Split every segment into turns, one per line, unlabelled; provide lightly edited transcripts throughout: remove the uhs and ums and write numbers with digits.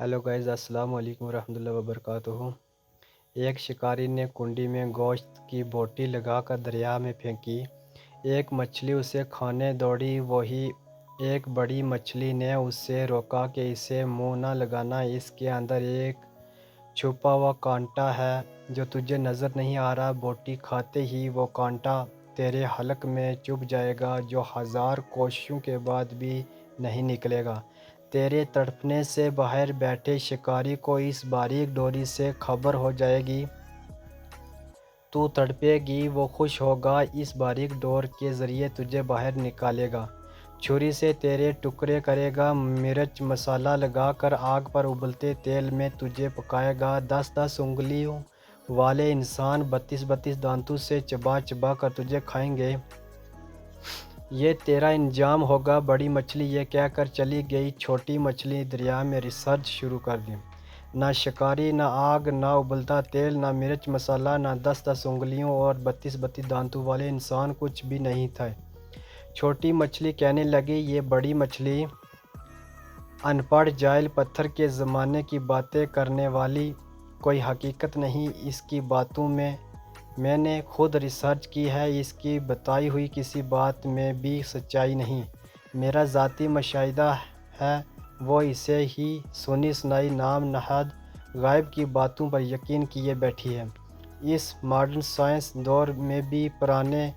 Hello guys, अस्सलाम वालेकुम रहमतुल्लाहि व बरकातुहू। एक शिकारी ने कुंडी में गोश्त की बोटी लगाकर दरिया में फेंकी। एक मछली उसे खाने दौड़ी। वही एक बड़ी मछली ने उसे रोका कि इसे मुंह न लगाना, इसके अंदर एक छुपा हुआ कांटा है जो तुझे नज़र नहीं आ रहा। बोटी खाते ही वो कांटा तेरे हलक में चुभ जाएगा, जो 1000 कोशिशों के बाद भी नहीं निकलेगा। तेरे तड़पने से बाहर बैठे शिकारी को इस बारीक डोरी से खबर हो जाएगी। तू तड़पेगी, वो खुश होगा, इस बारीक डोर के ज़रिए तुझे बाहर निकालेगा। छुरी से तेरे टुकड़े करेगा, मिर्च मसाला लगाकर आग पर उबलते तेल में तुझे पकाएगा। 10-10 उंगलियों वाले इंसान 32-32 दांतों से चबा चबा कर तुझे खाएंगे। ये तेरा इंजाम होगा। बड़ी मछली ये कहकर चली गई। छोटी मछली दरिया में रिसर्च शुरू कर दी। ना शिकारी, ना आग, ना उबलता तेल, ना मिर्च मसाला, ना 10-10 उंगलियों और 32-32 दांतों वाले इंसान, कुछ भी नहीं था। छोटी मछली कहने लगी, ये बड़ी मछली अनपढ़ जाहिल, पत्थर के ज़माने की बातें करने वाली, कोई हकीकत नहीं इसकी बातों में। मैंने खुद रिसर्च की है, इसकी बताई हुई किसी बात में भी सच्चाई नहीं। मेरा ज़ाती मुशाहिदा है, वो इसे ही सुनी सुनाई नाम नहाद गायब की बातों पर यकीन किए बैठी है। इस मॉडर्न साइंस दौर में भी पुराने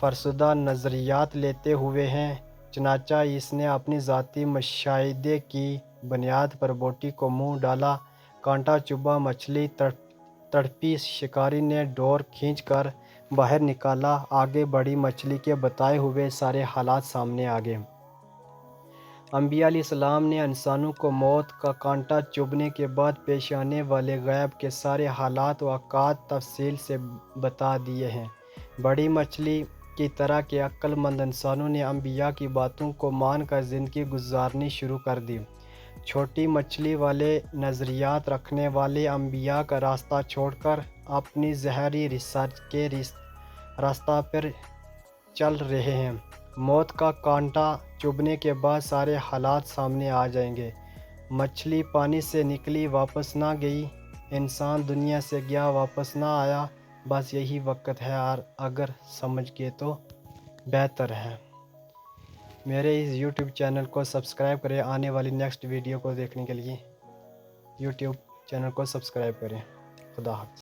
फरसुदा नज़रियात लेते हुए हैं। चनाचा इसने अपनी ज़ाती मुशाहिदे की बुनियाद पर बोटी को मुंह डाला। कांटा चुभा, मछली तड़पी। शिकारी ने डोर खींचकर बाहर निकाला। आगे बड़ी मछली के बताए हुए सारे हालात सामने आ गए। अंबिया अलैहिस्सलाम ने इंसानों को मौत का कांटा चुभने के बाद पेश आने वाले गैब के सारे हालात व औकात तफसील से बता दिए हैं। बड़ी मछली की तरह के अक्लमंद इंसानों ने अंबिया की बातों को मानकर ज़िंदगी गुजारनी शुरू कर दी। छोटी मछली वाले नज़रियात रखने वाले अंबिया का रास्ता छोड़कर अपनी ज़हरी रिसर्च के रास्ता पर चल रहे हैं। मौत का कांटा चुभने के बाद सारे हालात सामने आ जाएंगे। मछली पानी से निकली, वापस ना गई। इंसान दुनिया से गया, वापस ना आया। बस यही वक्त है, और अगर समझ गए तो बेहतर है। मेरे इस YouTube चैनल को सब्सक्राइब करें। आने वाली नेक्स्ट वीडियो को देखने के लिए YouTube चैनल को सब्सक्राइब करें। खुदा हाफ़िज़।